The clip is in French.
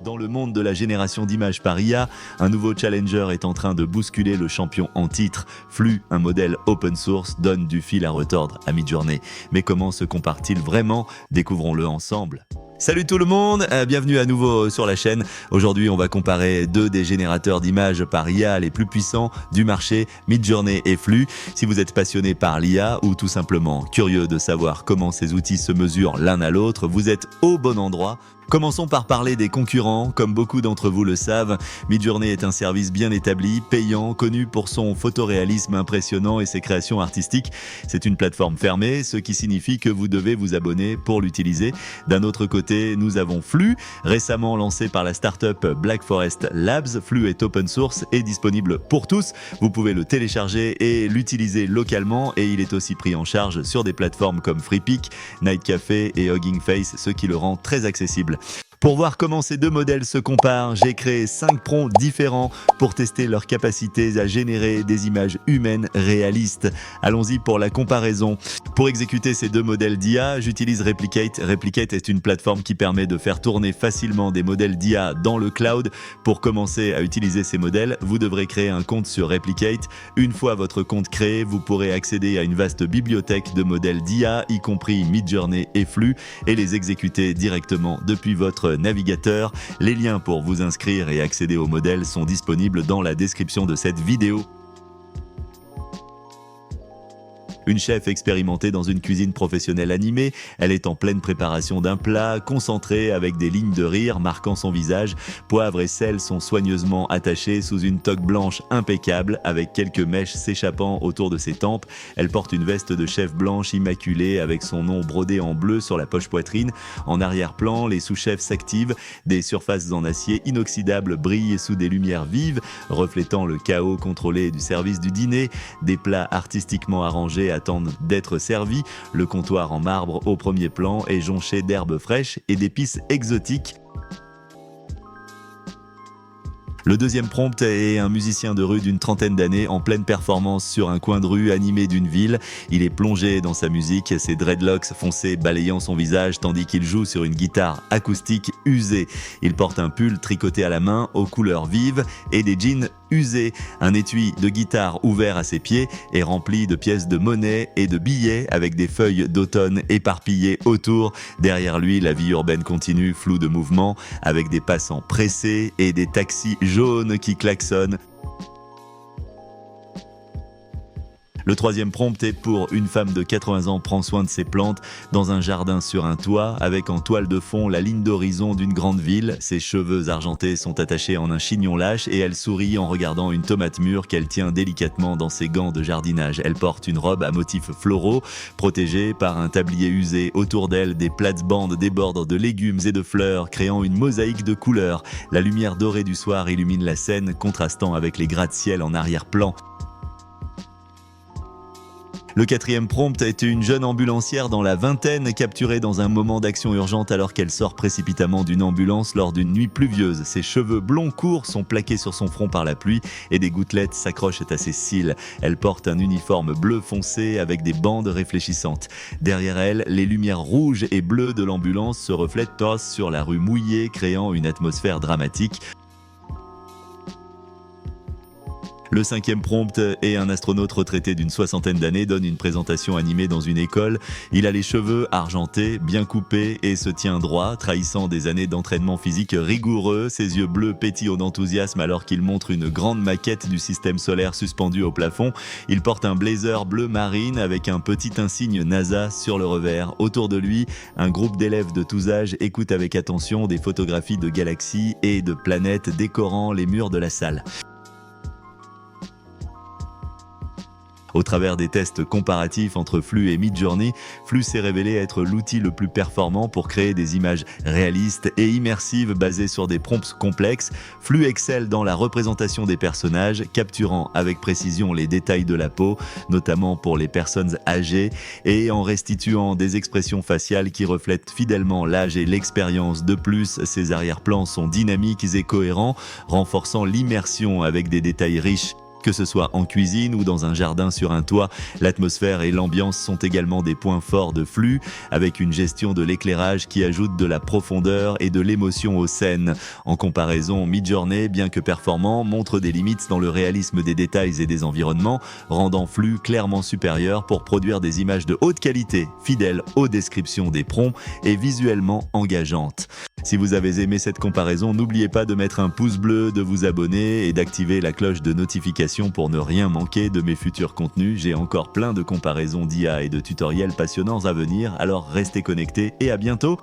Dans le monde de la génération d'images par IA, un nouveau challenger est en train de bousculer le champion en titre. Flux, un modèle open source, donne du fil à retordre à Midjourney. Mais comment se compare-t-il vraiment? Découvrons-le ensemble. Salut tout le monde, bienvenue à nouveau sur la chaîne. Aujourd'hui, on va comparer deux des générateurs d'images par IA les plus puissants du marché, Midjourney et Flux. Si vous êtes passionné par l'IA ou tout simplement curieux de savoir comment ces outils se mesurent l'un à l'autre, vous êtes au bon endroit. Commençons par parler des concurrents. Comme beaucoup d'entre vous le savent, Midjourney est un service bien établi, payant, connu pour son photoréalisme impressionnant et ses créations artistiques. C'est une plateforme fermée, ce qui signifie que vous devez vous abonner pour l'utiliser. D'un autre côté, nous avons Flux, récemment lancé par la startup Black Forest Labs. Flux est open source et disponible pour tous. Vous pouvez le télécharger et l'utiliser localement, et il est aussi pris en charge sur des plateformes comme Freepik, Nightcafe et Hugging Face, ce qui le rend très accessible. Pour voir comment ces deux modèles se comparent, j'ai créé 5 prompts différents pour tester leurs capacités à générer des images humaines réalistes. Allons-y pour la comparaison. Pour exécuter ces deux modèles d'IA, j'utilise Replicate. Replicate est une plateforme qui permet de faire tourner facilement des modèles d'IA dans le cloud. Pour commencer à utiliser ces modèles, vous devrez créer un compte sur Replicate. Une fois votre compte créé, vous pourrez accéder à une vaste bibliothèque de modèles d'IA, y compris Midjourney et Flux, et les exécuter directement depuis votre navigateur. Les liens pour vous inscrire et accéder au modèle sont disponibles dans la description de cette vidéo. Une chef expérimentée dans une cuisine professionnelle animée, elle est en pleine préparation d'un plat, concentrée avec des lignes de rire marquant son visage. Poivre et sel sont soigneusement attachés sous une toque blanche impeccable avec quelques mèches s'échappant autour de ses tempes. Elle porte une veste de chef blanche immaculée avec son nom brodé en bleu sur la poche poitrine. En arrière-plan, les sous-chefs s'activent. Des surfaces en acier inoxydable brillent sous des lumières vives, reflétant le chaos contrôlé du service du dîner. Des plats artistiquement arrangés attendent d'être servis. Le comptoir en marbre au premier plan est jonché d'herbes fraîches et d'épices exotiques. Le deuxième prompt est un musicien de rue d'une trentaine d'années en pleine performance sur un coin de rue animé d'une ville. Il est plongé dans sa musique, ses dreadlocks foncés balayant son visage tandis qu'il joue sur une guitare acoustique usée. Il porte un pull tricoté à la main aux couleurs vives et des jeans usés. Un étui de guitare ouvert à ses pieds est rempli de pièces de monnaie et de billets avec des feuilles d'automne éparpillées autour. Derrière lui, la vie urbaine continue, floue de mouvements, avec des passants pressés et des taxis jaunes qui klaxonnent. Le troisième prompt est pour une femme de 80 ans prend soin de ses plantes dans un jardin sur un toit avec en toile de fond la ligne d'horizon d'une grande ville. Ses cheveux argentés sont attachés en un chignon lâche et elle sourit en regardant une tomate mûre qu'elle tient délicatement dans ses gants de jardinage. Elle porte une robe à motifs floraux protégée par un tablier usé. Autour d'elle, des plates-bandes débordent de légumes et de fleurs, créant une mosaïque de couleurs. La lumière dorée du soir illumine la scène, contrastant avec les gratte-ciel en arrière-plan. Le quatrième prompt est une jeune ambulancière dans la vingtaine capturée dans un moment d'action urgente alors qu'elle sort précipitamment d'une ambulance lors d'une nuit pluvieuse. Ses cheveux blonds courts sont plaqués sur son front par la pluie et des gouttelettes s'accrochent à ses cils. Elle porte un uniforme bleu foncé avec des bandes réfléchissantes. Derrière elle, les lumières rouges et bleues de l'ambulance se reflètent tous sur la rue mouillée, créant une atmosphère dramatique. Le cinquième prompt est un astronaute retraité d'une soixantaine d'années donne une présentation animée dans une école. Il a les cheveux argentés, bien coupés et se tient droit, trahissant des années d'entraînement physique rigoureux. Ses yeux bleus pétillent d'enthousiasme alors qu'il montre une grande maquette du système solaire suspendue au plafond. Il porte un blazer bleu marine avec un petit insigne NASA sur le revers. Autour de lui, un groupe d'élèves de tous âges écoute avec attention des photographies de galaxies et de planètes décorant les murs de la salle. Au travers des tests comparatifs entre Flux et Midjourney, Flux s'est révélé être l'outil le plus performant pour créer des images réalistes et immersives basées sur des prompts complexes. Flux excelle dans la représentation des personnages, capturant avec précision les détails de la peau, notamment pour les personnes âgées, et en restituant des expressions faciales qui reflètent fidèlement l'âge et l'expérience. De plus, ses arrière-plans sont dynamiques et cohérents, renforçant l'immersion avec des détails riches. Que ce soit en cuisine ou dans un jardin sur un toit, l'atmosphère et l'ambiance sont également des points forts de Flux, avec une gestion de l'éclairage qui ajoute de la profondeur et de l'émotion aux scènes. En comparaison, Midjourney, bien que performant, montre des limites dans le réalisme des détails et des environnements, rendant Flux clairement supérieur pour produire des images de haute qualité, fidèles aux descriptions des prompts et visuellement engageantes. Si vous avez aimé cette comparaison, n'oubliez pas de mettre un pouce bleu, de vous abonner et d'activer la cloche de notification pour ne rien manquer de mes futurs contenus. J'ai encore plein de comparaisons d'IA et de tutoriels passionnants à venir, alors restez connectés et à bientôt!